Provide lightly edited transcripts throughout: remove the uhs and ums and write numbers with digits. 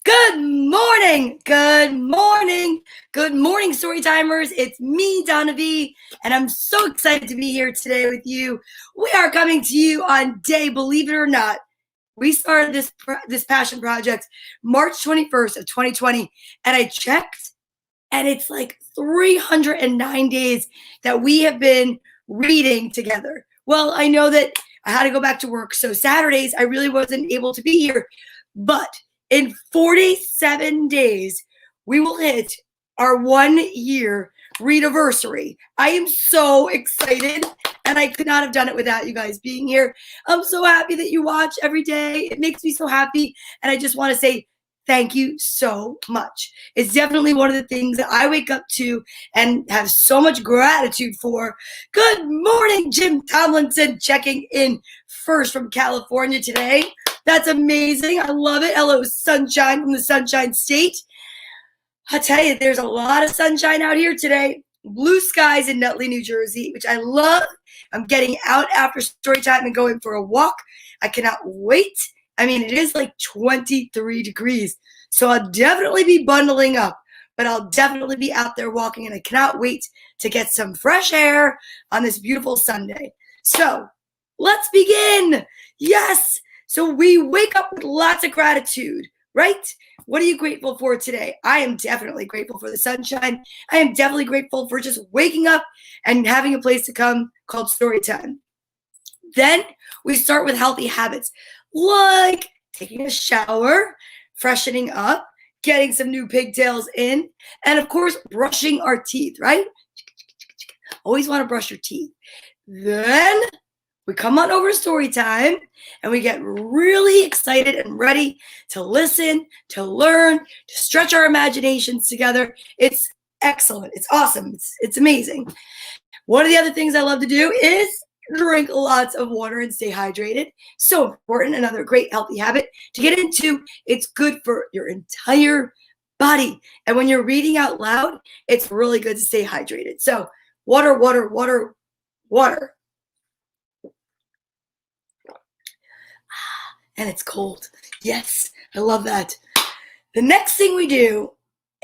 Good morning, good morning, good morning, Storytimers. It's me, Donna Vee, and I'm so excited to be here today with you. We are coming to you on day, believe it or not, we started this passion project March 21st of 2020, and I checked, and it's like 309 days that we have been reading together. Well, I know that I had to go back to work, so Saturdays I really wasn't able to be here, but in 47 days, we will hit our 1 year read-iversary. I am so excited, and I could not have done it without you guys being here. I'm so happy that you watch every day. It makes me so happy, and I just want to say thank you so much. It's definitely one of the things that I wake up to and have so much gratitude for. Good morning, Jim Tomlinson, checking in first from California today. That's amazing. I love it. Hello, sunshine from the Sunshine State. I'll tell you, there's a lot of sunshine out here today. Blue skies in Nutley, New Jersey, which I love. I'm getting out after story time and going for a walk. I cannot wait. I mean, it is like 23 degrees, so I'll definitely be bundling up, but I'll definitely be out there walking, and I cannot wait to get some fresh air on this beautiful Sunday. So let's begin. Yes. So we wake up with lots of gratitude, right? What are you grateful for today? I am definitely grateful for the sunshine. I am definitely grateful for just waking up and having a place to come called story time. Then we start with healthy habits, like taking a shower, freshening up, getting some new pigtails in, and of course, brushing our teeth, right? Always want to brush your teeth. Then we come on over to story time, and we get really excited and ready to listen, to learn, to stretch our imaginations together. It's excellent. It's awesome. It's amazing. One of the other things I love to do is drink lots of water and stay hydrated. So important. Another great healthy habit to get into. It's good for your entire body. And when you're reading out loud, it's really good to stay hydrated. So water, water, water, water. And it's cold. Yes, I love that. The next thing we do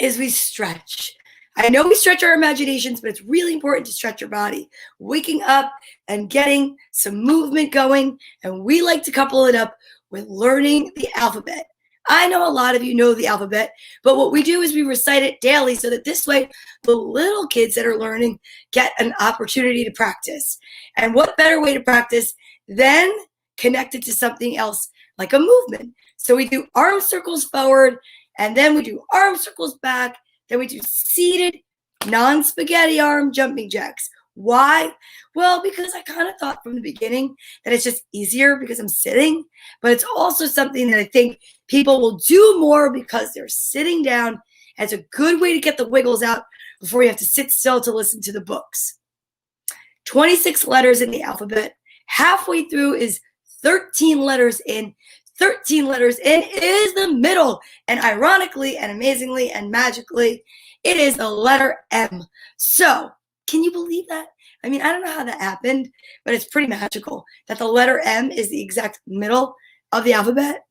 is we stretch. I know we stretch our imaginations, but it's really important to stretch your body. Waking up and getting some movement going, and we like to couple it up with learning the alphabet. I know a lot of you know the alphabet, but what we do is we recite it daily so that this way the little kids that are learning get an opportunity to practice. And what better way to practice than connected to something else like a movement. So we do arm circles forward, and then we do arm circles back. Then we do seated non-spaghetti arm jumping jacks. Why? Well, because I kind of thought from the beginning that it's just easier because I'm sitting, but it's also something that I think people will do more because they're sitting down. It's a good way to get the wiggles out before you have to sit still to listen to the books. 26 letters in the alphabet. Halfway through is 13 letters in. 13 letters in is the middle. And ironically and amazingly and magically, it is the letter M. So, can you believe that? I mean, I don't know how that happened, but it's pretty magical that the letter M is the exact middle of the alphabet.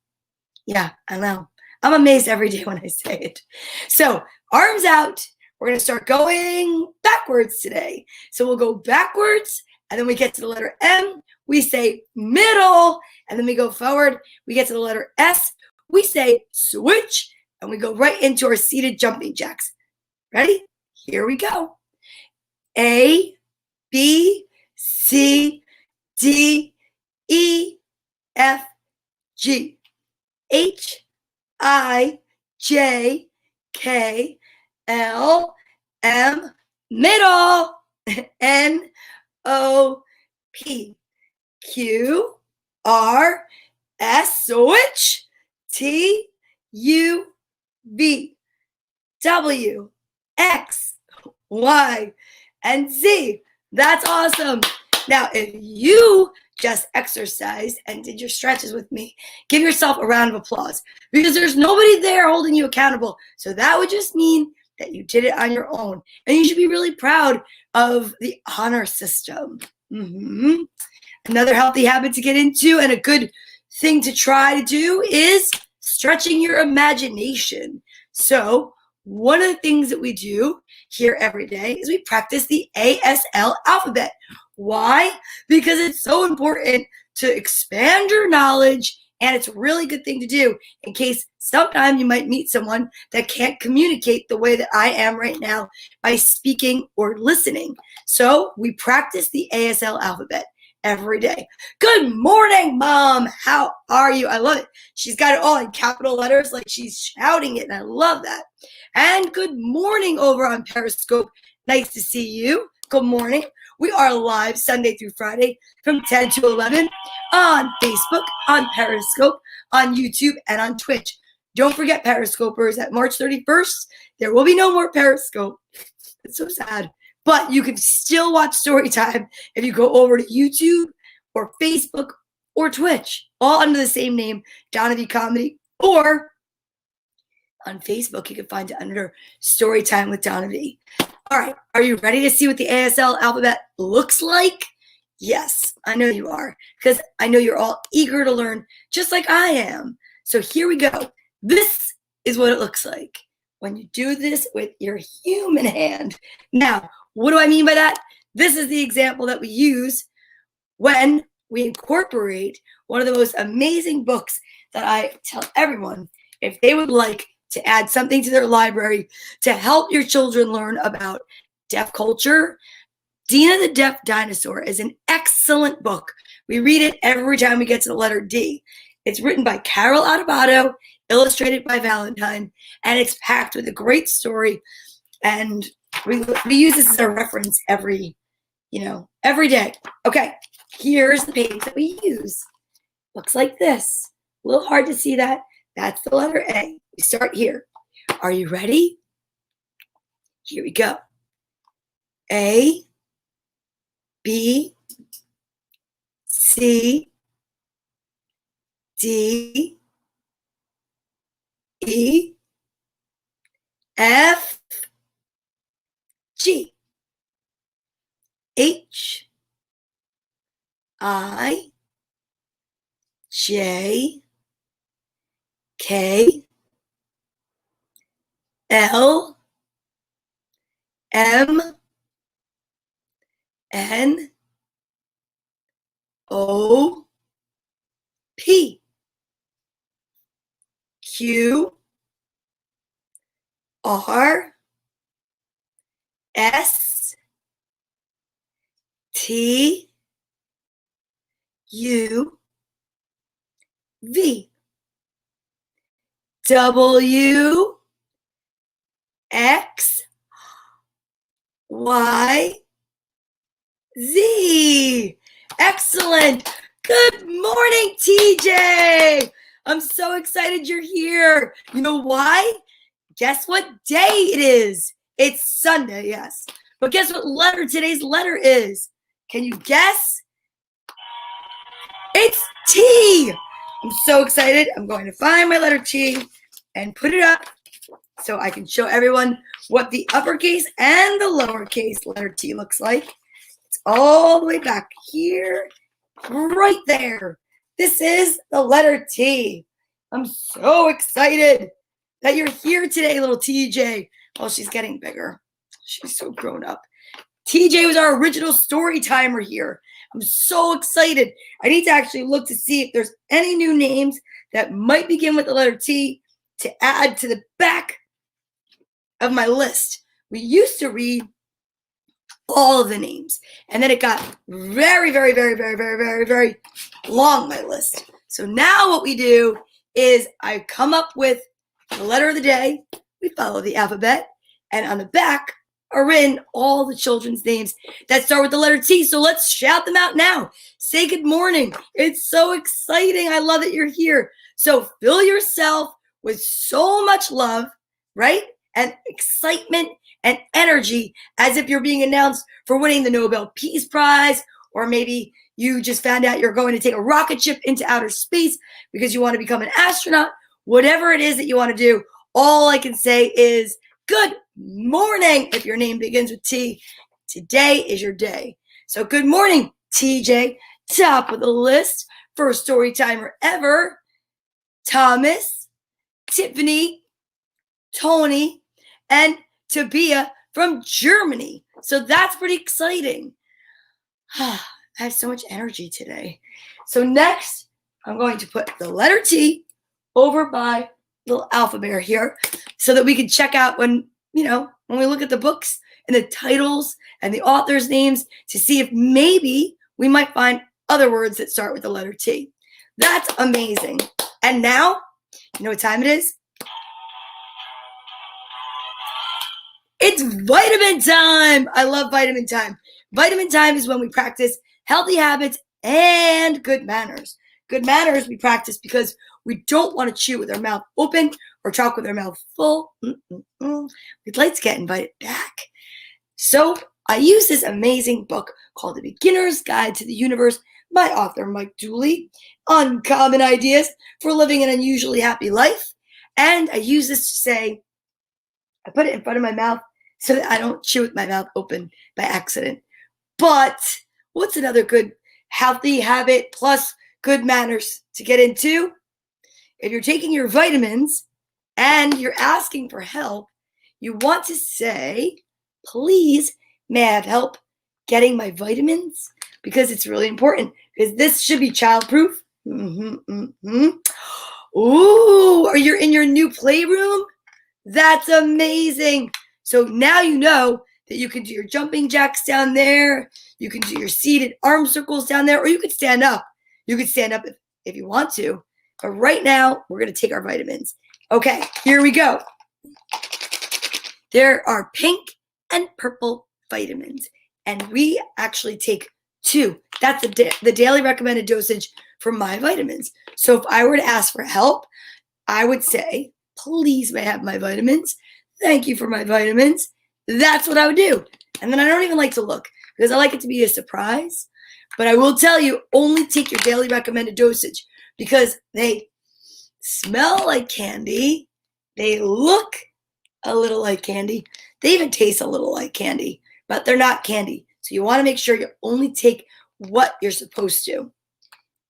Yeah, I know. I'm amazed every day when I say it. So, arms out. We're going to start going backwards today. So, we'll go backwards, and then we get to the letter M. We say middle, and then we go forward. We get to the letter S. We say switch, and we go right into our seated jumping jacks. Ready? Here we go. A, B, C, D, E, F, G, H, I, J, K, L, M, middle, N, O, P, Q, R, S, switch, T, U, V, W, X, Y, and Z. That's awesome. Now, if you just exercised and did your stretches with me, give yourself a round of applause because there's nobody there holding you accountable. So that would just mean that you did it on your own. And you should be really proud of the honor system. Another healthy habit to get into and a good thing to try to do is stretching your imagination. So one of the things that we do here every day is we practice the ASL alphabet. Why? Because it's so important to expand your knowledge, and it's a really good thing to do in case sometime you might meet someone that can't communicate the way that I am right now by speaking or listening. So we practice the ASL alphabet every day. Good morning, Mom. How are you? I love it. She's got it all in capital letters, like she's shouting it, and I love that. And good morning over on Periscope. Nice to see you. Good morning. We are live Sunday through Friday from 10 to 11 on Facebook, on Periscope, on YouTube, and on Twitch. Don't forget, Periscopers, at March 31st, there will be no more Periscope. It's so sad. But you can still watch Storytime if you go over to YouTube or Facebook or Twitch, all under the same name, Donna Vee Comedy, or on Facebook, you can find it under Storytime with Donna Vee. All right, are you ready to see what the ASL alphabet looks like? Yes, I know you are, because I know you're all eager to learn just like I am. So here we go. This is what it looks like when you do this with your human hand. Now, what do I mean by that? This is the example that we use when we incorporate one of the most amazing books that I tell everyone if they would like to add something to their library to help your children learn about deaf culture. Dina the Deaf Dinosaur is an excellent book. We read it every time we get to the letter D. It's written by Carol Adebato, illustrated by Valentine, and it's packed with a great story. And we use this as a reference every day. Okay, here's the page that we use. Looks like this. A little hard to see that. That's the letter A. We start here. Are you ready? Here we go. A, B, C, D, E, F, G, H, I, J, K, L, M, N, O, P, Q, R, S, T, U, V, W, X, Y, Z. Excellent. Good morning, TJ. I'm so excited you're here. You know why? Guess what day it is? It's Sunday, yes. But guess what letter today's letter is? Can you guess? It's T. I'm so excited. I'm going to find my letter T and put it up so I can show everyone what the uppercase and the lowercase letter T looks like. It's all the way back here, right there. This is the letter T. I'm so excited that you're here today, little TJ. Oh, she's getting bigger. She's so grown up. TJ was our original story timer here. I'm so excited. I need to actually look to see if there's any new names that might begin with the letter T to add to the back of my list. We used to read all of the names, and then it got very, very, very, very, very, very, very long, my list. So now what we do is I come up with the letter of the day. We follow the alphabet, and on the back are written all the children's names that start with the letter T. So let's shout them out now. Say good morning. It's so exciting. I love that you're here. So fill yourself with so much love, right? And excitement and energy as if you're being announced for winning the Nobel Peace Prize, or maybe you just found out you're going to take a rocket ship into outer space because you want to become an astronaut. Whatever it is that you want to do, all I can say is good morning if your name begins with T. Today is your day. So good morning, TJ. Top of the list, first story timer ever, Thomas Tiffany, Tony, and Tabia from Germany. So that's pretty exciting. I have so much energy today. So next, I'm going to put the letter T over my little alphabet here so that we can check out when we look at the books and the titles and the authors' names to see if maybe we might find other words that start with the letter T. That's amazing. And now, you know what time it is? It's vitamin time. I love vitamin time. Vitamin time is when we practice healthy habits and good manners. Good manners we practice because we don't want to chew with our mouth open or talk with our mouth full. We'd like to get invited back. So I use this amazing book called The Beginner's Guide to the Universe by author Mike Dooley, Uncommon Ideas for Living an Unusually Happy Life. And I use this to say, I put it in front of my mouth so that I don't chew with my mouth open by accident. But what's another good healthy habit plus good manners to get into? If you're taking your vitamins and you're asking for help, you want to say, please, may I have help getting my vitamins? Because it's really important, because this should be childproof. Ooh, are you in your new playroom? That's amazing. So now you know that you can do your jumping jacks down there. You can do your seated arm circles down there, or you could stand up. You could stand up if you want to. But right now, we're going to take our vitamins. Okay, here we go. There are pink and purple vitamins, and we actually take 2. That's the daily recommended dosage for my vitamins. So if I were to ask for help, I would say, please may I have my vitamins? Thank you for my vitamins. That's what I would do. And then I don't even like to look because I like it to be a surprise. But I will tell you, only take your daily recommended dosage because they smell like candy. They look a little like candy. They even taste a little like candy, but they're not candy. So you want to make sure you only take what you're supposed to.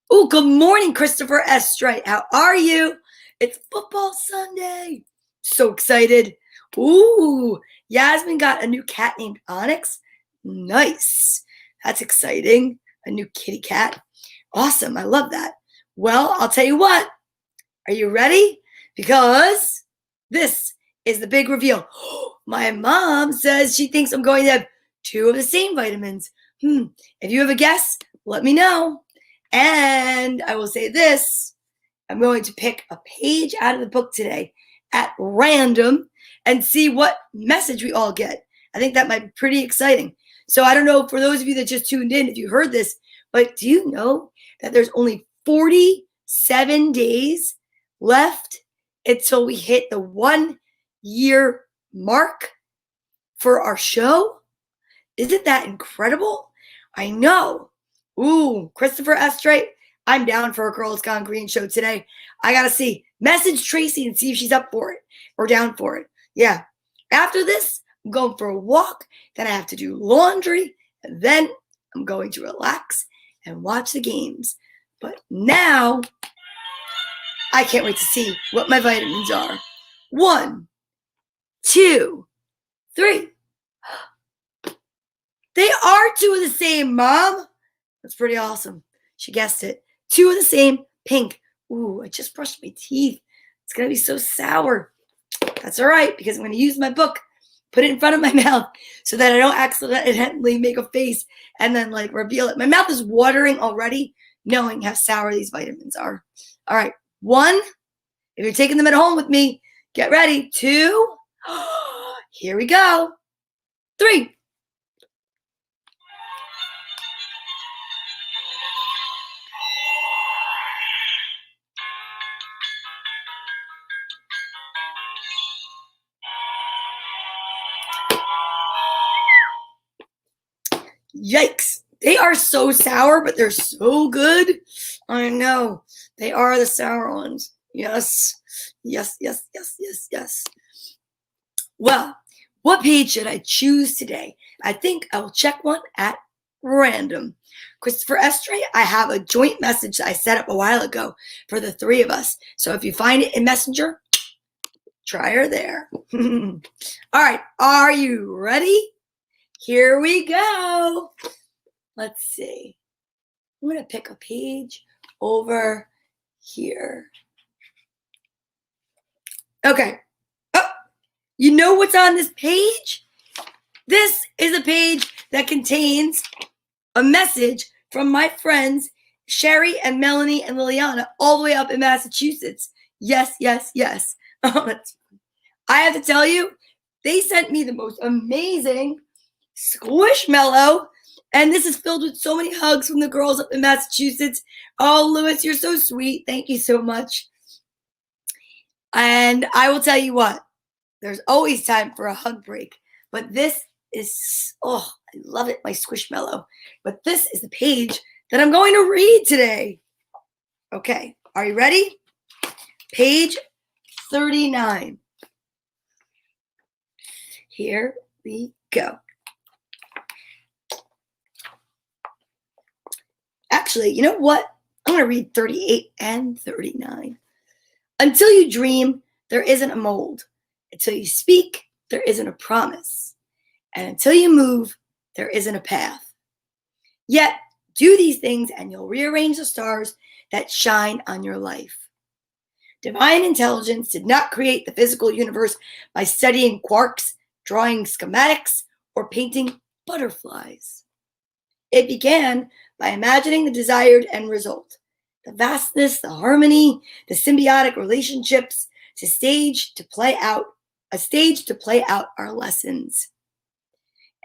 Oh, good morning, Christopher S. Strite. How are you? It's football Sunday. So excited. Ooh, Yasmin got a new cat named Onyx. Nice. That's exciting. A new kitty cat. Awesome. I love that. Well, I'll tell you what. Are you ready? Because this is the big reveal. My mom says she thinks I'm going to have 2 of the same vitamins. If you have a guess, let me know. And I will say this. I'm going to pick a page out of the book today at random and see what message we all get. I think that might be pretty exciting. So I don't know, for those of you that just tuned in, if you heard this, but do you know that there's only 47 days left until we hit the 1-year mark for our show? Isn't that incredible? I know. Ooh, Christopher S. Straight, I'm down for a Girls Gone Green show today. I got to see. Message Tracy and see if she's up for it or down for it. Yeah. After this, I'm going for a walk. Then I have to do laundry. And then I'm going to relax and watch the games. But now, I can't wait to see what my vitamins are. 1, 2, 3. They are 2 of the same, Mom. That's pretty awesome. She guessed it. 2 of the same, pink. Ooh, I just brushed my teeth. It's going to be so sour. That's all right, because I'm going to use my book, put it in front of my mouth so that I don't accidentally make a face and then reveal it. My mouth is watering already, knowing how sour these vitamins are. All right, 1. If you're taking them at home with me, get ready. 2. Here we go. 3. Yikes. They are so sour, but they're so good. I know. They are the sour ones. Yes. Yes, yes, yes, yes, yes. Well, what page should I choose today? I think I will check one at random. Christopher Estray, I have a joint message that I set up a while ago for the 3 of us. So if you find it in Messenger, try her there. All right, are you ready? Here we go. Let's see. I'm going to pick a page over here. Okay. Oh, you know what's on this page? This is a page that contains a message from my friends Sherry and Melanie and Liliana all the way up in Massachusetts. Yes, yes, yes. I have to tell you, they sent me the most amazing squishmallow, and this is filled with so many hugs from the girls up in Massachusetts. Oh, Lewis, you're so sweet. Thank you so much. And I will tell you what, there's always time for a hug break, but this is, oh, I love it, my squishmallow. But this is the page that I'm going to read today. Okay, are you ready? Page 39. Here we go. Actually, you know what? I'm going to read 38 and 39. Until you dream, there isn't a mold. Until you speak, there isn't a promise. And until you move, there isn't a path. Yet, do these things and you'll rearrange the stars that shine on your life. Divine intelligence did not create the physical universe by studying quarks, drawing schematics, or painting butterflies. It began by imagining the desired end result, the vastness, the harmony, the symbiotic relationships, a stage to play out our lessons.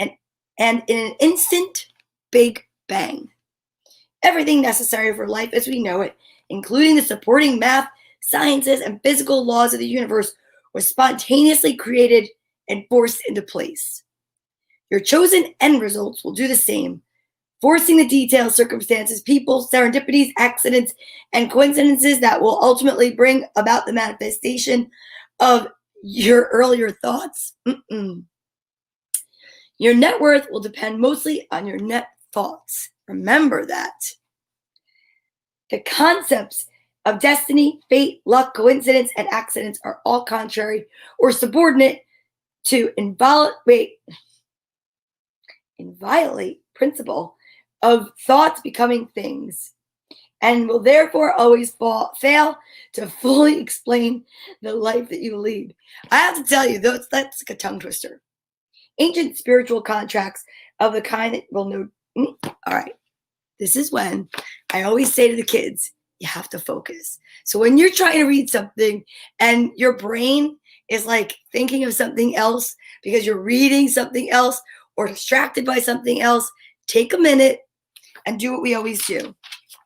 And in an instant, big bang. Everything necessary for life as we know it, including the supporting math, sciences, and physical laws of the universe, was spontaneously created and forced into place. Your chosen end results will do the same, forcing the details, circumstances, people, serendipities, accidents, and coincidences that will ultimately bring about the manifestation of your earlier thoughts. Your net worth will depend mostly on your net thoughts. Remember that. The concepts of destiny, fate, luck, coincidence, and accidents are all contrary or subordinate to inviolate principle of thoughts becoming things, and will therefore always fail to fully explain the life that you lead. I have to tell you, that's like a tongue twister. Ancient spiritual contracts of the kind that will know. All right, this is when I always say to the kids, you have to focus. So when you're trying to read something and your brain is like thinking of something else because you're reading something else or distracted by something else, take a minute and do what we always do.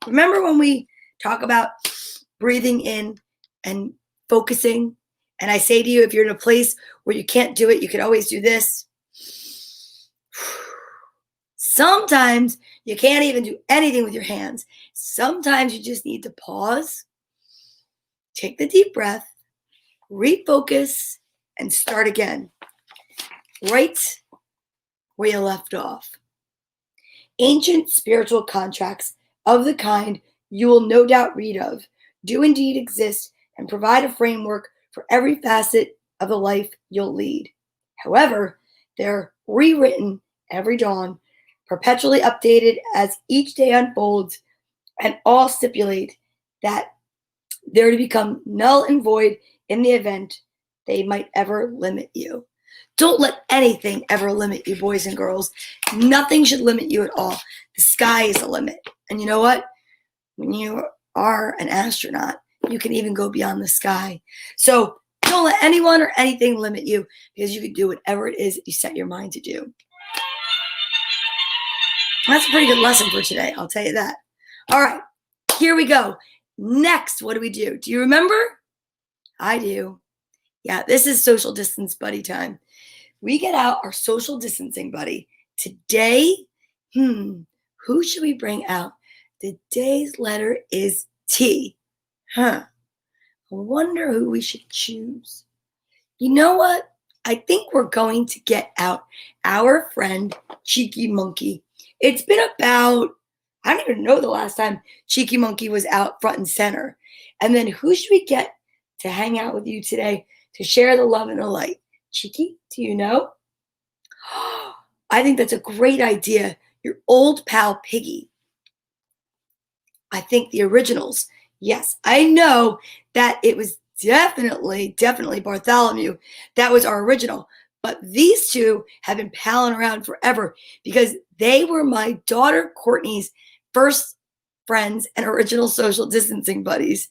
Remember when we talk about breathing in and focusing? And I say to you, if you're in a place where you can't do it, you can always do this. Sometimes you can't even do anything with your hands. Sometimes you just need to pause, take the deep breath, refocus, and start again. Right where you left off. Ancient spiritual contracts of the kind you will no doubt read of do indeed exist and provide a framework for every facet of the life you'll lead. However, they're rewritten every dawn, perpetually updated as each day unfolds, and all stipulate that they're to become null and void in the event they might ever limit you. Don't let anything ever limit you, boys and girls. Nothing should limit you at all. The sky is the limit. And you know what? When you are an astronaut, you can even go beyond the sky. So don't let anyone or anything limit you, because you can do whatever it is that you set your mind to do. That's a pretty good lesson for today, I'll tell you that. All right, here we go. Next, what do? Do you remember? I do. Yeah, this is social distance buddy time. We get out our social distancing buddy. Today, who should we bring out? Today's letter is T. I wonder who we should choose. You know what? I think we're going to get out our friend Cheeky Monkey. It's been about, I don't even know the last time Cheeky Monkey was out front and center. And then who should we get to hang out with you today to share the love and the light. Cheeky, do you know? I think that's a great idea. Your old pal Piggy. I think the originals. Yes, I know that it was definitely Bartholomew. That was our original. But these two have been palling around forever because they were my daughter Courtney's first friends and original social distancing buddies.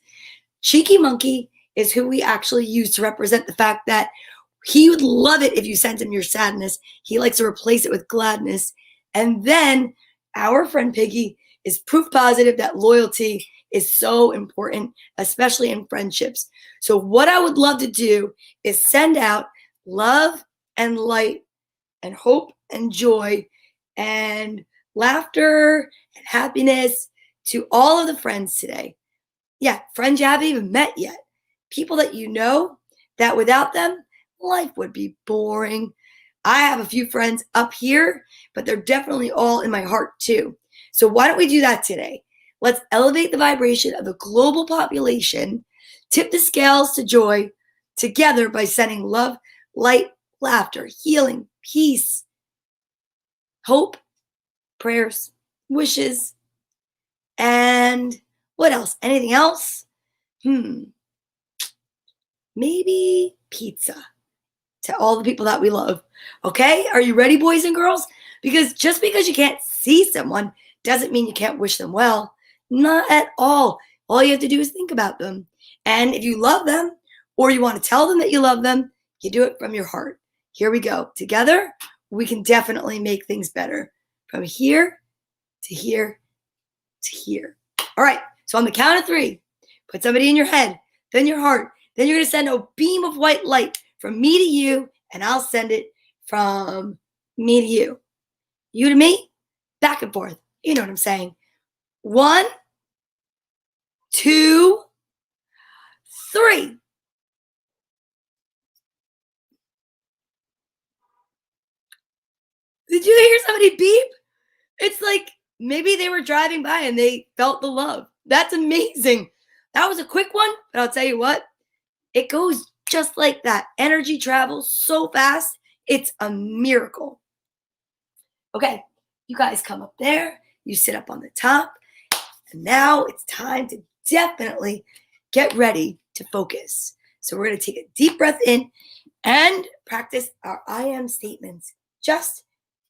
Cheeky Monkey is who we actually use to represent the fact that he would love it if you sent him your sadness. He likes to replace it with gladness. And then our friend Piggy is proof positive that loyalty is so important, especially in friendships. So what I would love to do is send out love and light and hope and joy and laughter and happiness to all of the friends today. Yeah, friends you haven't even met yet. People that you know that without them, life would be boring. I have a few friends up here, but they're definitely all in my heart too. So why don't we do that today? Let's elevate the vibration of the global population, tip the scales to joy together by sending love, light, laughter, healing, peace, hope, prayers, wishes, and what else? Anything else? Maybe pizza to all the people that we love. Okay? Are you ready, boys and girls? Because just because you can't see someone doesn't mean you can't wish them well. Not at all. All you have to do is think about them. And if you love them or you want to tell them that you love them, you do it from your heart. Here we go. Together, we can definitely make things better. From here to here to here. All right. So on the count of 3, put somebody in your head, then your heart. Then you're going to send a beam of white light from me to you, and I'll send it from me to you. You to me, back and forth. You know what I'm saying. 1, 2, 3. Did you hear somebody beep? It's like maybe they were driving by and they felt the love. That's amazing. That was a quick one, but I'll tell you what, it goes just like that. Energy travels so fast, it's a miracle. Okay, you guys come up there, you sit up on the top, and now it's time to definitely get ready to focus. So we're going to take a deep breath in and practice our I am statements, just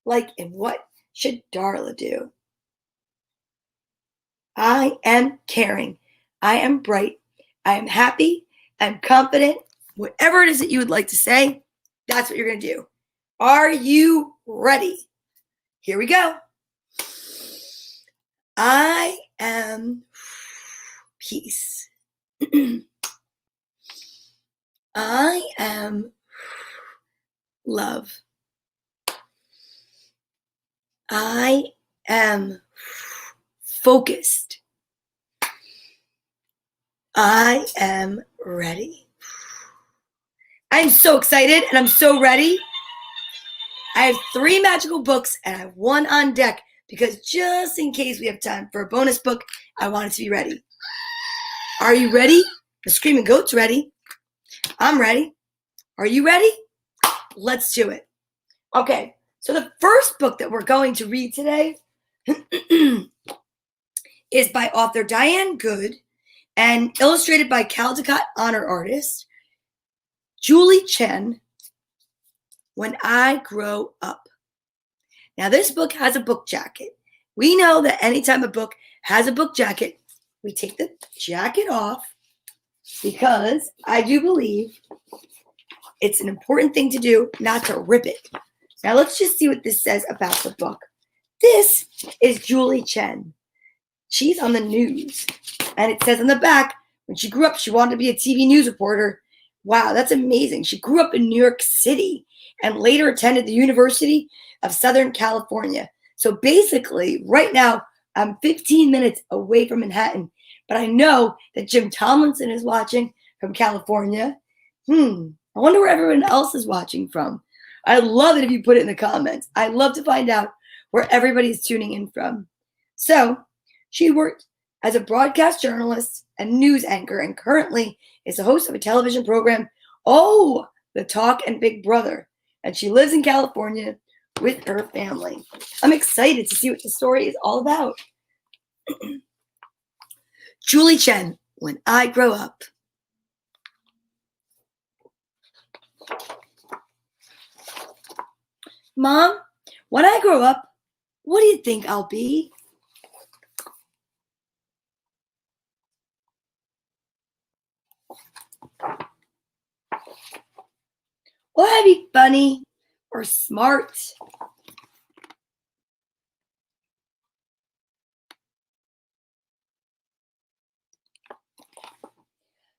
like in What Should Darla Do? I am caring. I am bright. I am happy. I'm confident. Whatever it is that you would like to say, that's what you're going to do. Are you ready? Here we go. I am peace. I am love. I am focused. I am ready. I'm so excited and I'm so ready. I have 3 magical books and I have 1 on deck because just in case we have time for a bonus book, I want it to be ready. Are you ready? The Screaming Goat's ready. I'm ready. Are you ready? Let's do it. Okay, so the first book that we're going to read today is by author Diane Good and illustrated by Caldecott honor artist Julie Chen, When I Grow Up. Now, this book has a book jacket. We know that anytime a book has a book jacket, we take the jacket off because I do believe it's an important thing to do not to rip it. Now, let's just see what this says about the book. This is Julie Chen. She's on the news. And it says on the back, when she grew up, she wanted to be a TV news reporter. Wow, that's amazing. She grew up in New York City and later attended the University of Southern California. So basically, right now, I'm 15 minutes away from Manhattan, but I know that Jim Tomlinson is watching from California. I wonder where everyone else is watching from. I'd love it if you put it in the comments. I'd love to find out where everybody's tuning in from. So she worked as a broadcast journalist and news anchor and currently is the host of a television program Oh, the Talk and Big Brother. And she lives in California with her family. I'm excited to see what the story is all about. Julie Chen, When I Grow Up. Mom, when I grow up, what do you think I'll be? Will I be funny or smart?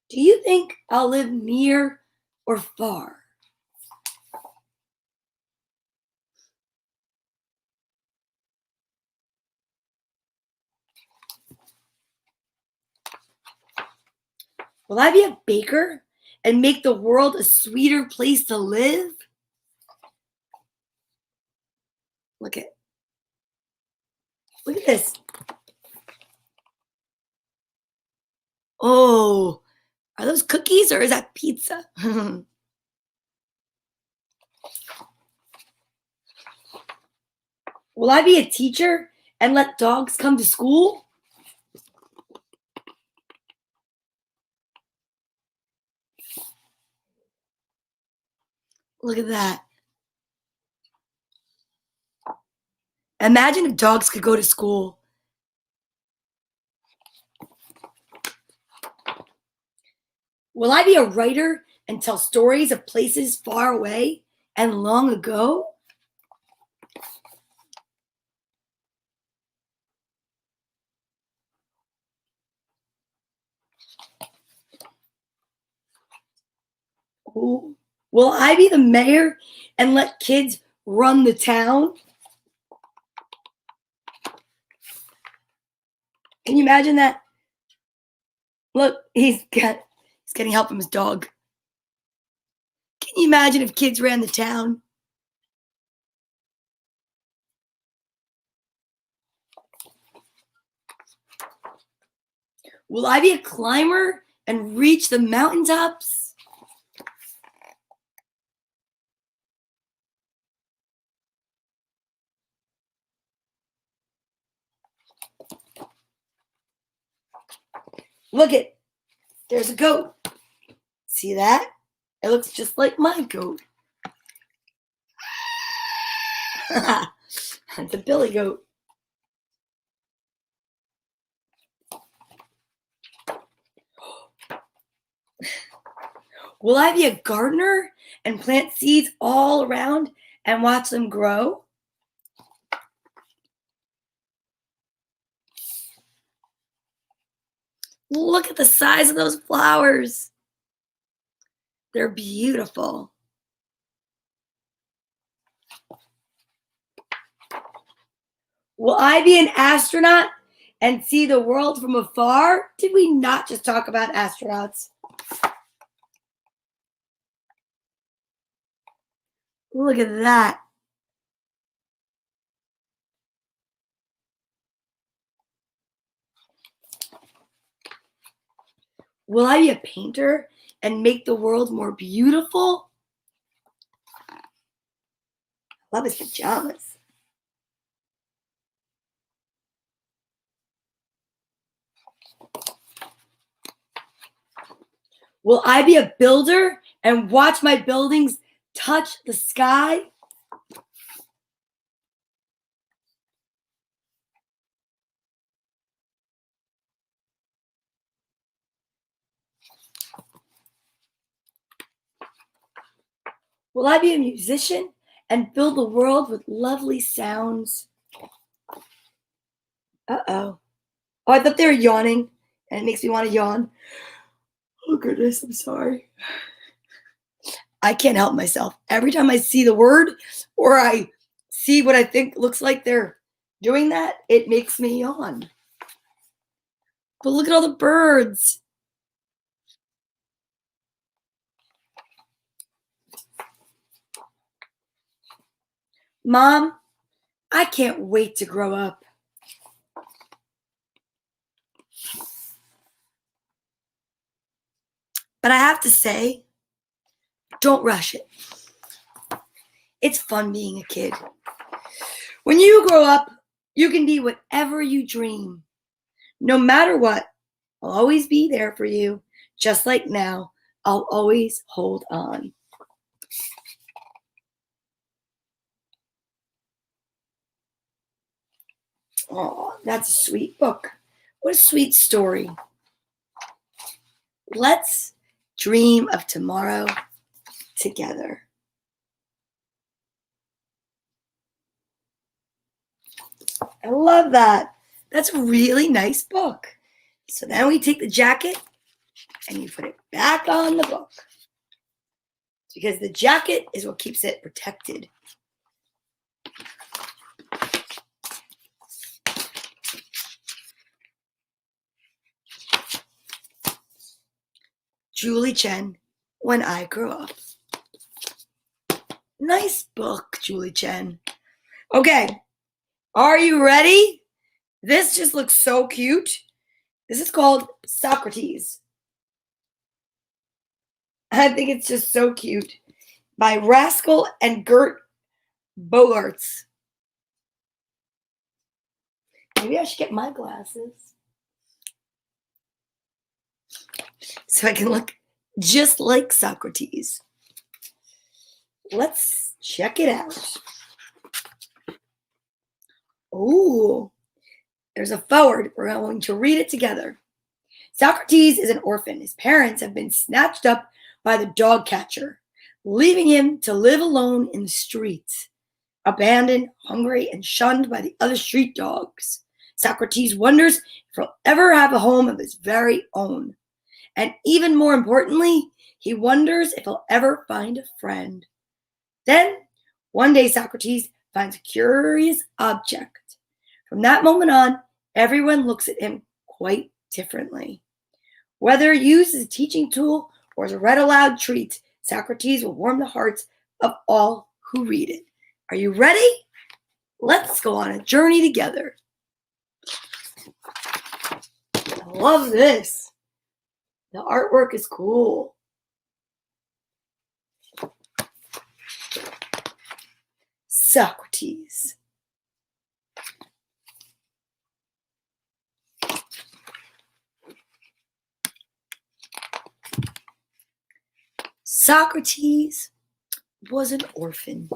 Do you think I'll live near or far? Will I be a baker and make the world a sweeter place to live? Look at this. Oh, are those cookies or is that pizza? Will I be a teacher and let dogs come to school? Look at that. Imagine if dogs could go to school. Will I be a writer and tell stories of places far away and long ago? Ooh. Will I be the mayor and let kids run the town? Can you imagine that? Look, he's getting help from his dog. Can you imagine if kids ran the town? Will I be a climber and reach the mountaintops? Look it, there's a goat. See that? It looks just like my goat. It's a billy goat. Will I be a gardener and plant seeds all around and watch them grow? Look at the size of those flowers. They're beautiful. Will I be an astronaut and see the world from afar? Did we not just talk about astronauts? Look at that. Will I be a painter and make the world more beautiful? Love his pajamas. Will I be a builder and watch my buildings touch the sky? Will I be a musician and fill the world with lovely sounds? Uh-oh. Oh, I thought they were yawning, and it makes me want to yawn. Oh, goodness, I'm sorry. I can't help myself. Every time I see the word or I see what I think looks like they're doing that, it makes me yawn. But look at all the birds. Mom, I can't wait to grow up. But I have to say, Don't rush it. It's fun being a kid. When you grow up, you can be whatever you dream. No matter what, I'll always be there for you. Just like now, I'll always hold on. Oh, that's a sweet book. What a sweet story. Let's dream of tomorrow together. I love that. That's a really nice book. So then we take the jacket and you put it back on the book, because the jacket is what keeps it protected. Julie Chen, When I Grow Up. Nice book, Julie Chen. Okay, are you ready? This just looks so cute. This is called Socrates. I think it's just so cute. By Rascal and Gert Bogarts. Maybe I should get my glasses so I can look just like Socrates. Let's check it out. Oh, there's a foreword. We're going to read it together. Socrates is an orphan. His parents have been snatched up by the dog catcher, leaving him to live alone in the streets, abandoned, hungry, and shunned by the other street dogs. Socrates wonders if he'll ever have a home of his very own. And even more importantly, he wonders if he'll ever find a friend. Then, one day, Socrates finds a curious object. From that moment on, everyone looks at him quite differently. Whether used as a teaching tool or as a read aloud treat, Socrates will warm the hearts of all who read it. Are you ready? Let's go on a journey together. I love this. The artwork is cool. Socrates. Socrates was an orphan.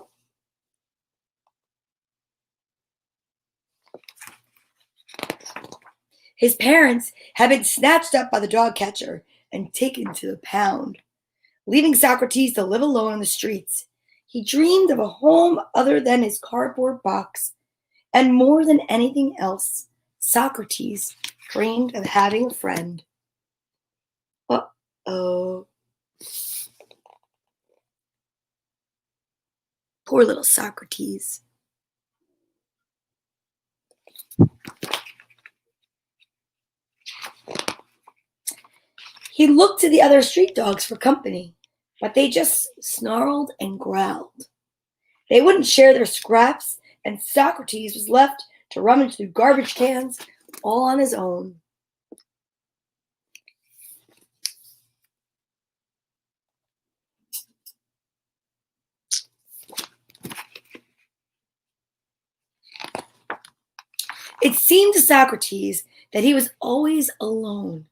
His parents had been snatched up by the dog catcher and taken to the pound, leaving Socrates to live alone on the streets. He dreamed of a home other than his cardboard box, and more than anything else, Socrates dreamed of having a friend. Uh-oh. Poor little Socrates. He looked to the other street dogs for company, but they just snarled and growled. They wouldn't share their scraps, and Socrates was left to rummage through garbage cans all on his own. It seemed to Socrates that he was always alone.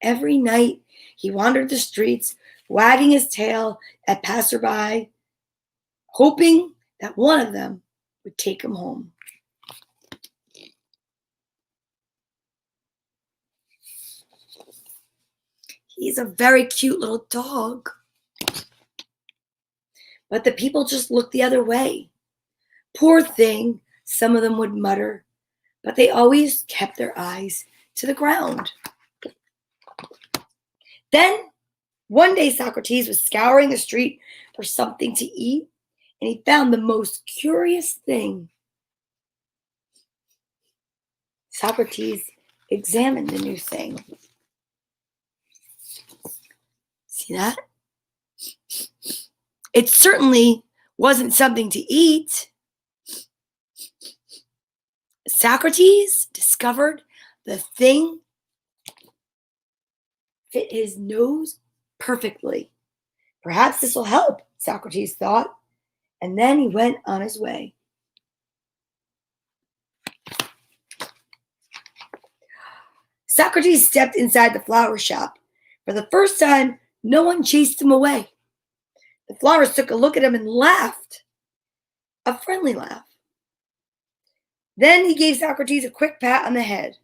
Every night he wandered the streets, wagging his tail at passerby, hoping that one of them would take him home. He's a very cute little dog. But the people just looked the other way. Poor thing, some of them would mutter, but they always kept their eyes to the ground. Then, one day Socrates was scouring the street for something to eat, and he found the most curious thing. Socrates examined the new thing. See that? It certainly wasn't something to eat. Socrates discovered the thing fit his nose perfectly. Perhaps this will help, Socrates thought, and then he went on his way. Socrates stepped inside the flower shop. For the first time, no one chased him away. The flowers took a look at him and laughed, a friendly laugh. Then he gave Socrates a quick pat on the head.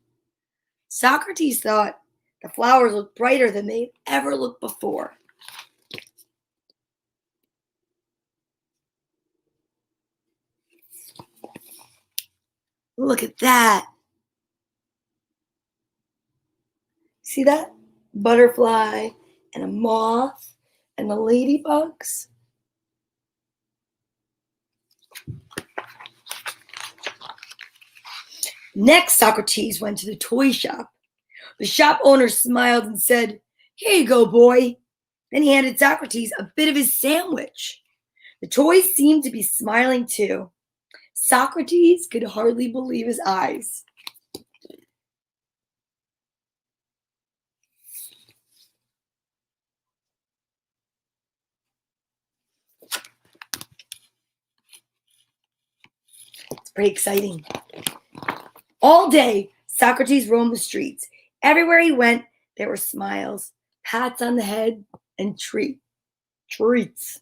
Socrates thought the flowers looked brighter than they'd ever looked before. Look at that. See that? Butterfly and a moth and the ladybugs. Next, Socrates went to the toy shop. The shop owner smiled and said, "Here you go, boy." Then he handed Socrates a bit of his sandwich. The toys seemed to be smiling too. Socrates could hardly believe his eyes. It's pretty exciting. All day, Socrates roamed the streets. Everywhere he went, there were smiles, pats on the head, and treats.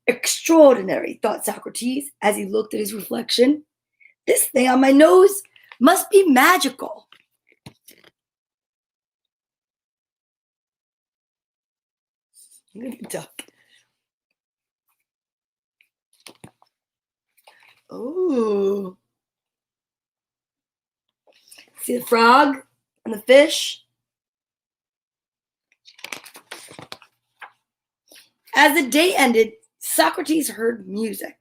Extraordinary, thought Socrates as he looked at his reflection. This thing on my nose must be magical. Look at the duck. Oh. See the frog and the fish? As the day ended, Socrates heard music.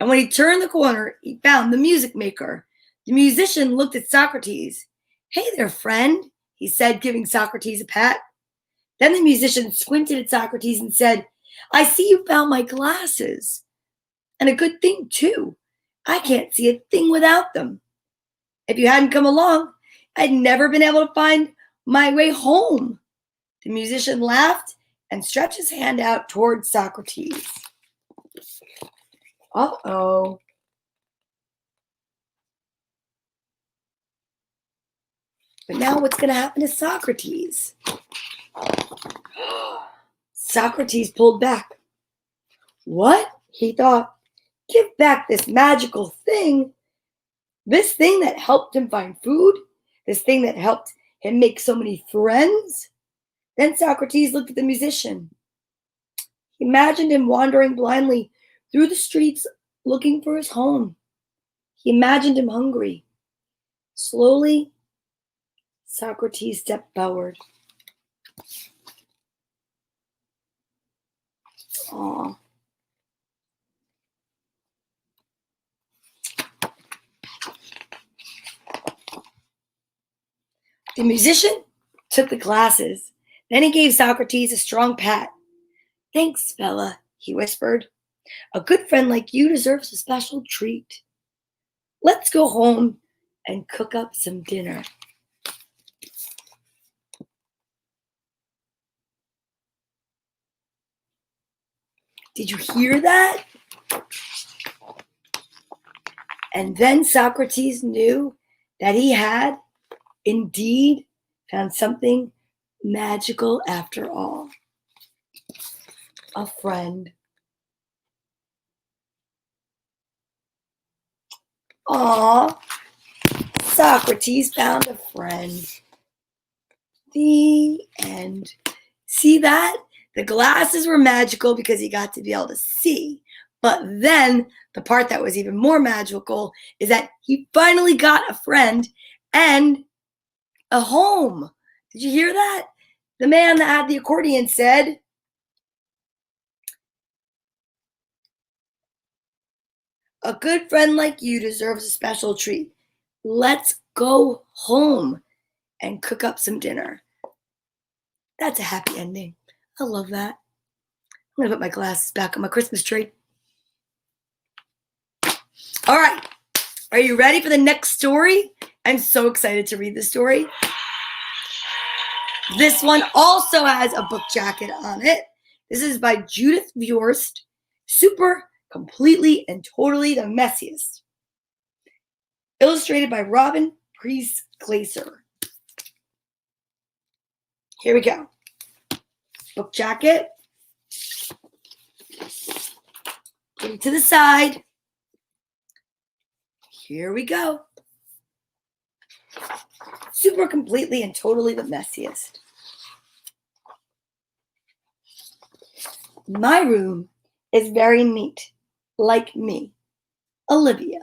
And when he turned the corner, he found the music maker. The musician looked at Socrates. "Hey there, friend," he said, giving Socrates a pat. Then the musician squinted at Socrates and said, "I see you found my glasses. And a good thing, too. I can't see a thing without them. If you hadn't come along, I'd never been able to find my way home." The musician laughed and stretched his hand out towards Socrates. Uh-oh. But now what's going to happen to Socrates? Socrates pulled back. What? He thought. Give back this magical thing. This thing that helped him find food. This thing that helped him make so many friends. Then Socrates looked at the musician. He imagined him wandering blindly through the streets looking for his home. He imagined him hungry. Slowly, Socrates stepped forward. Aw. The musician took the glasses. Then he gave Socrates a strong pat. "Thanks, fella," he whispered. "A good friend like you deserves a special treat. Let's go home and cook up some dinner." Did you hear that? And then Socrates knew that he had indeed found something magical after all. A friend. Aw, Socrates found a friend. The end. See that? The glasses were magical because he got to be able to see. But then the part that was even more magical is that he finally got a friend and a home. Did you hear that? The man that had the accordion said, "A good friend like you deserves a special treat. Let's go home and cook up some dinner." That's a happy ending. I love that. I'm going to put my glasses back on my Christmas tree. All right. Are you ready for the next story? I'm so excited to read this story. This one also has a book jacket on it. This is by Judith Viorst. Super, completely, and totally the messiest. Illustrated by Robin Priest Glaser. Here we go. Book jacket. Put it to the side. Here we go. Super, completely, and totally the messiest. My room is very neat, like me, Olivia.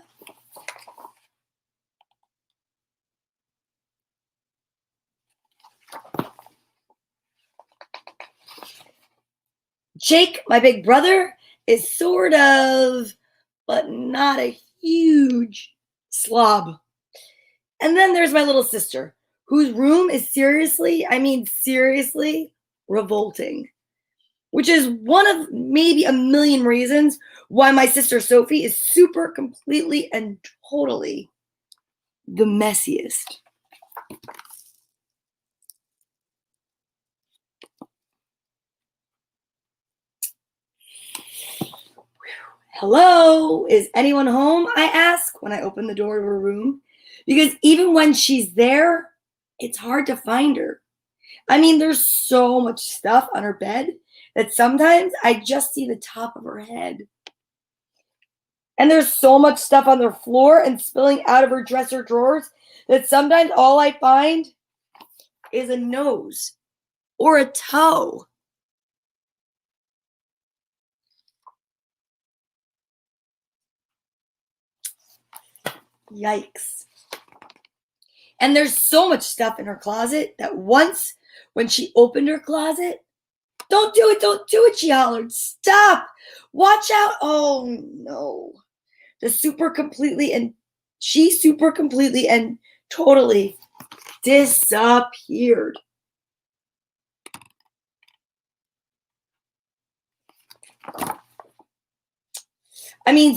Jake, my big brother, is sort of, but not a huge slob. And then there's my little sister, whose room is seriously, revolting. Which is one of maybe a million reasons why my sister Sophie is super, completely, and totally the messiest. Hello, is anyone home? I ask when I open the door to her room. Because even when she's there, it's hard to find her. There's so much stuff on her bed that sometimes I just see the top of her head. And there's so much stuff on the floor and spilling out of her dresser drawers that sometimes all I find is a nose or a toe. Yikes. And there's so much stuff in her closet that once when she opened her closet, don't do it, she hollered. Stop, watch out. Oh no. She super completely and totally disappeared.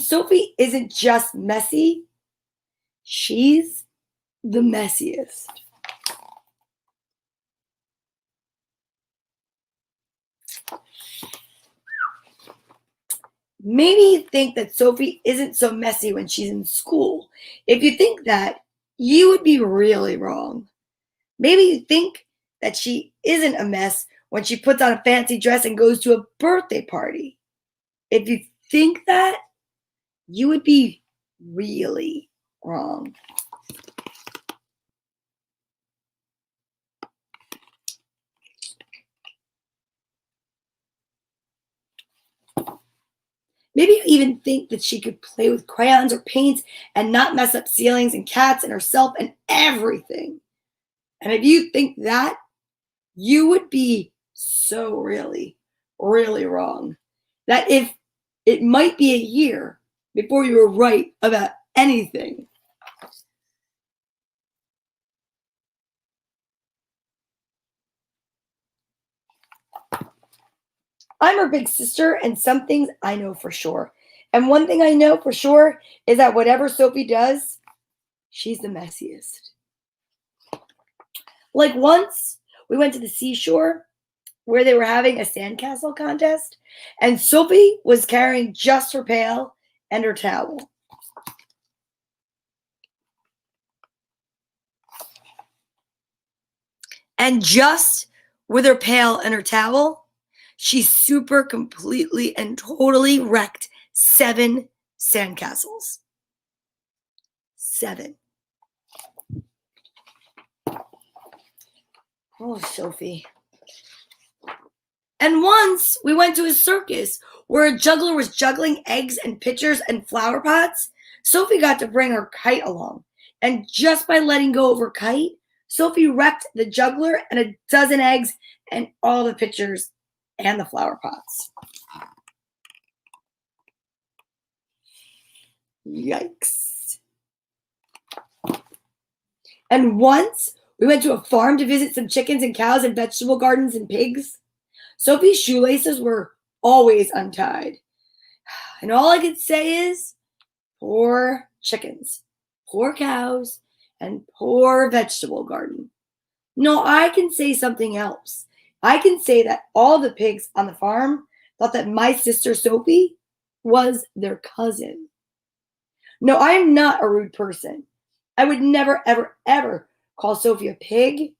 Sophie isn't just messy. She's the messiest. Maybe you think that Sophie isn't so messy when she's in school. If you think that, you would be really wrong. Maybe you think that she isn't a mess when she puts on a fancy dress and goes to a birthday party. If you think that, you would be really wrong. Maybe you even think that she could play with crayons or paints and not mess up ceilings and cats and herself and everything. And if you think that, you would be so really, really wrong. That if it might be a year before you were right about anything. I'm her big sister, and some things I know for sure. And one thing I know for sure is that whatever Sophie does, she's the messiest. Like once, we went to the seashore where they were having a sandcastle contest, and Sophie was carrying just her pail and her towel. And just with her pail and her towel, she super completely and totally wrecked 7 sandcastles. 7. Oh, Sophie. And once we went to a circus where a juggler was juggling eggs and pitchers and flower pots. Sophie got to bring her kite along. And just by letting go of her kite, Sophie wrecked the juggler and a dozen eggs and all the pitchers and the flower pots. Yikes. And once we went to a farm to visit some chickens and cows and vegetable gardens and pigs. Sophie's shoelaces were always untied. And all I could say is, poor chickens, poor cows, and poor vegetable garden. No, I can say something else. I can say that all the pigs on the farm thought that my sister Sophie was their cousin. No, I am not a rude person. I would never, ever, ever call Sophie a pig.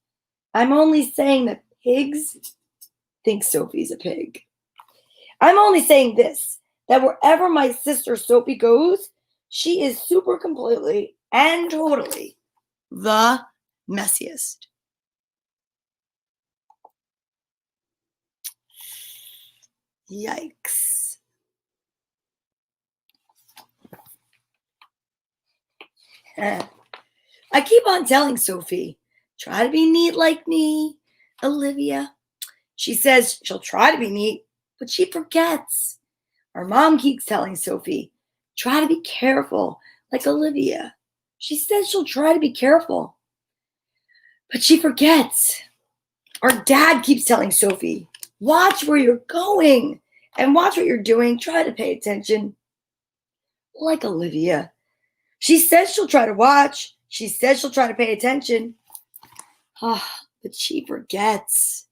I'm only saying that pigs think Sophie's a pig. I'm only saying this, that wherever my sister Sophie goes, she is super completely and totally the messiest. Yikes. I keep on telling Sophie, try to be neat like me, Olivia. She says she'll try to be neat, but she forgets. Our mom keeps telling Sophie, try to be careful like Olivia. She says she'll try to be careful, but she forgets. Our dad keeps telling Sophie, watch where you're going and watch what you're doing. Try to pay attention like Olivia. She says she'll try to watch. She says she'll try to pay attention. But she forgets.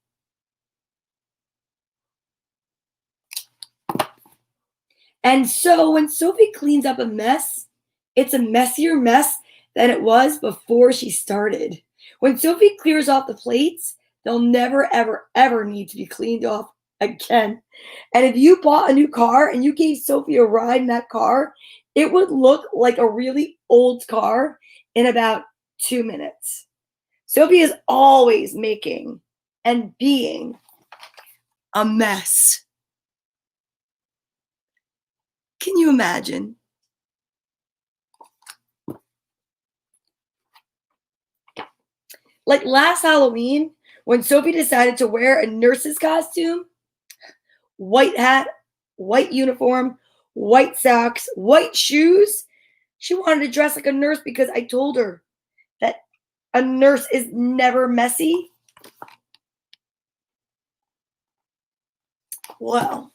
And so when Sophie cleans up a mess, it's a messier mess than it was before she started. When Sophie clears off the plates, they'll never, ever, ever need to be cleaned off again. And if you bought a new car and you gave Sophie a ride in that car, it would look like a really old car in about 2 minutes. Sophie is always making and being a mess. Can you imagine? Like last Halloween, when Sophie decided to wear a nurse's costume, white hat, white uniform, white socks, white shoes, she wanted to dress like a nurse because I told her that a nurse is never messy. Well,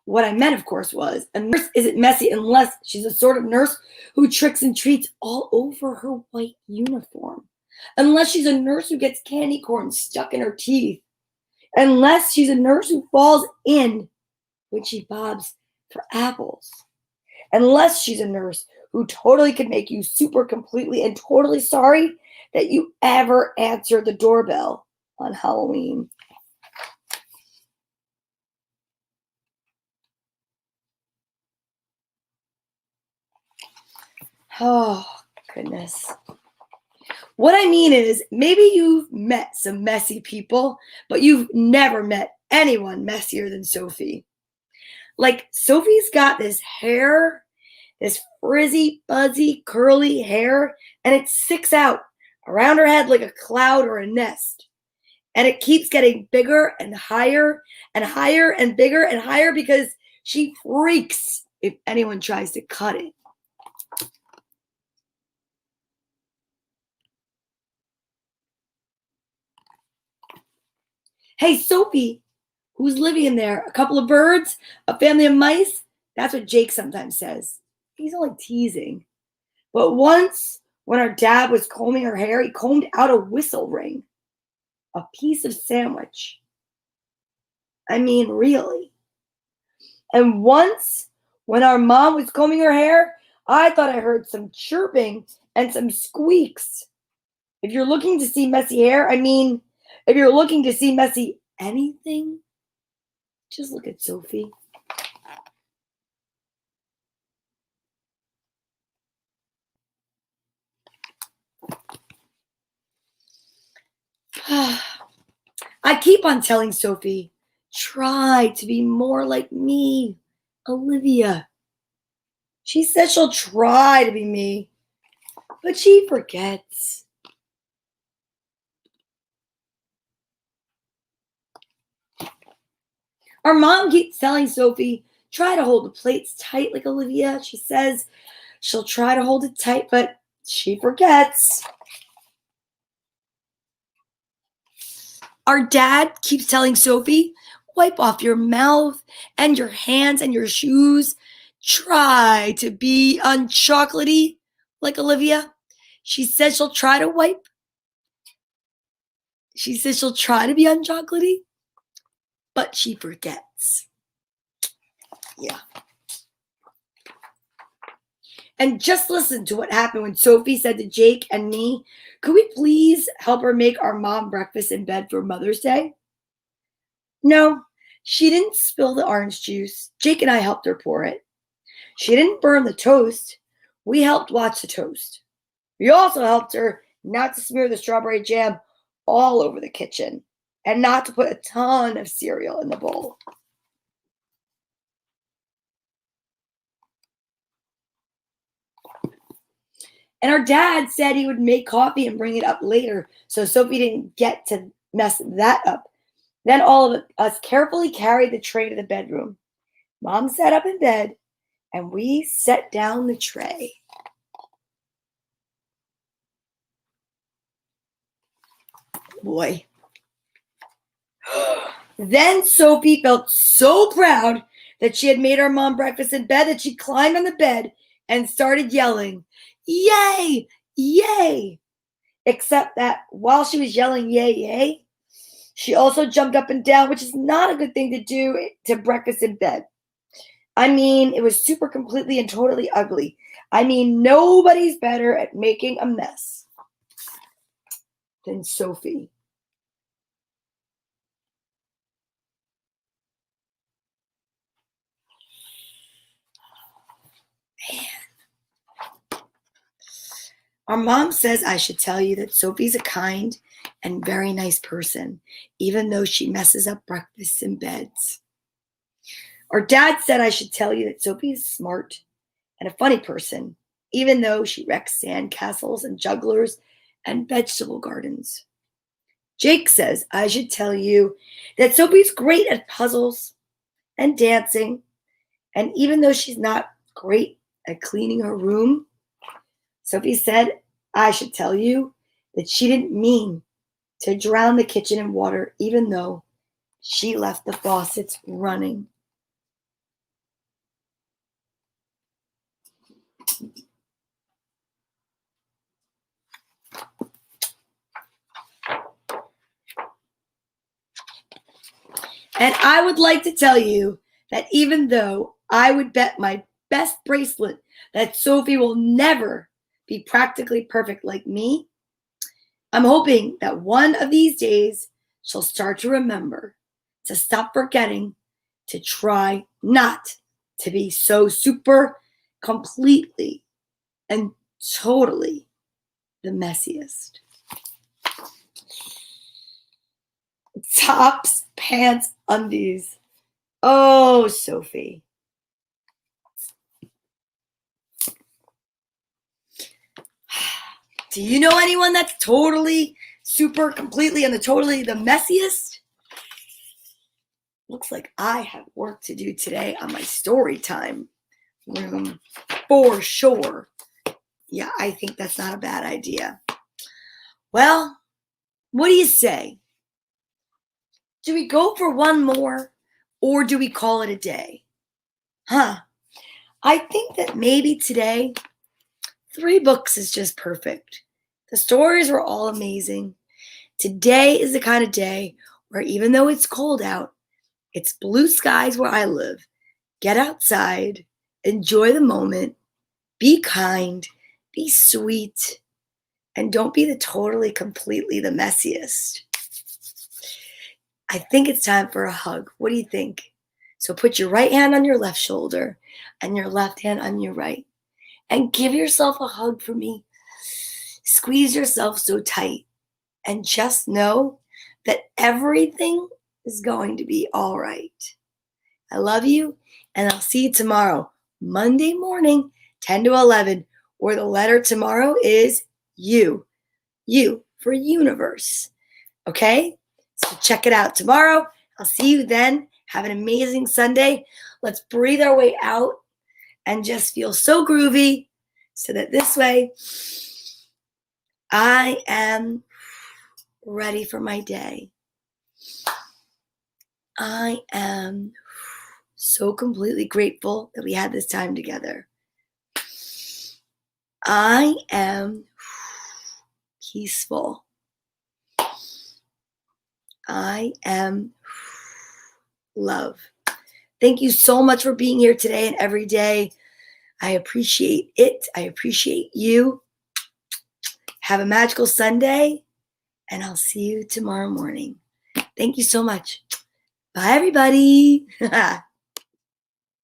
what I meant, of course, was a nurse isn't messy unless she's the sort of nurse who tricks and treats all over her white uniform. Unless she's a nurse who gets candy corn stuck in her teeth. Unless she's a nurse who falls in when she bobs for apples. Unless she's a nurse who totally can make you super completely and totally sorry that you ever answered the doorbell on Halloween. Oh, goodness. What I mean is, maybe you've met some messy people, but you've never met anyone messier than Sophie. Like, Sophie's got this hair, this frizzy, fuzzy, curly hair, and it sticks out around her head like a cloud or a nest. And it keeps getting bigger and higher and bigger and higher because she freaks if anyone tries to cut it. Hey, Sophie, who's living in there? A couple of birds? A family of mice? That's what Jake sometimes says. He's only teasing. But once, when our dad was combing her hair, he combed out a whistle ring. A piece of sandwich. I mean, really. And once, when our mom was combing her hair, I thought I heard some chirping and some squeaks. If you're looking to see messy hair, if you're looking to see messy anything, just look at Sophie. I keep on telling Sophie, try to be more like me, Olivia. She says she'll try to be me, but she forgets. Our mom keeps telling Sophie, try to hold the plates tight like Olivia. She says she'll try to hold it tight, but she forgets. Our dad keeps telling Sophie, wipe off your mouth and your hands and your shoes. Try to be unchocolatey like Olivia. She says she'll try to wipe. She says she'll try to be unchocolatey, but she forgets. Yeah. And just listen to what happened when Sophie said to Jake and me, could we please help her make our mom breakfast in bed for Mother's Day? No, she didn't spill the orange juice. Jake and I helped her pour it. She didn't burn the toast. We helped watch the toast. We also helped her not to smear the strawberry jam all over the kitchen and not to put a ton of cereal in the bowl. And our dad said he would make coffee and bring it up later so Sophie didn't get to mess that up. Then all of us carefully carried the tray to the bedroom. Mom sat up in bed and we set down the tray. Boy. Then Sophie felt so proud that she had made our mom breakfast in bed that she climbed on the bed and started yelling, "Yay! Yay!" Except that while she was yelling, "Yay, yay," she also jumped up and down, which is not a good thing to do to breakfast in bed. I mean, it was super completely and totally ugly. I mean, nobody's better at making a mess than Sophie. Man. Our mom says I should tell you that Sophie's a kind and very nice person, even though she messes up breakfasts in beds. Our dad said I should tell you that Sophie is smart and a funny person, even though she wrecks sandcastles and jugglers and vegetable gardens. Jake says I should tell you that Sophie's great at puzzles and dancing, and even though she's not great at cleaning her room, Sophie said I should tell you that she didn't mean to drown the kitchen in water, even though she left the faucets running. And I would like to tell you that even though I would bet my best bracelet that Sophie will never be practically perfect like me, I'm hoping that one of these days she'll start to remember to stop forgetting to try not to be so super completely and totally the messiest. Tops, pants, undies. Oh, Sophie. Do you know anyone that's totally, super, completely, and totally the messiest? Looks like I have work to do today on my story time room for sure. Yeah, I think that's not a bad idea. Well, what do you say? Do we go for one more or do we call it a day? I think that maybe today 3 books is just perfect. The stories were all amazing. Today is the kind of day where even though it's cold out, it's blue skies where I live. Get outside, enjoy the moment, be kind, be sweet, and don't be totally, completely the messiest. I think it's time for a hug. What do you think? So put your right hand on your left shoulder and your left hand on your right. And give yourself a hug for me. Squeeze yourself so tight. And just know that everything is going to be all right. I love you, and I'll see you tomorrow, Monday morning, 10 to 11, where the letter tomorrow is U. U for universe. Okay? So check it out tomorrow. I'll see you then. Have an amazing Sunday. Let's breathe our way out and just feel so groovy so that this way I am ready for my day. I am so completely grateful that we had this time together. I am peaceful. I am love. Thank you so much for being here today and every day. I appreciate it. I appreciate you. Have a magical Sunday, and I'll see you tomorrow morning. Thank you so much. Bye, everybody.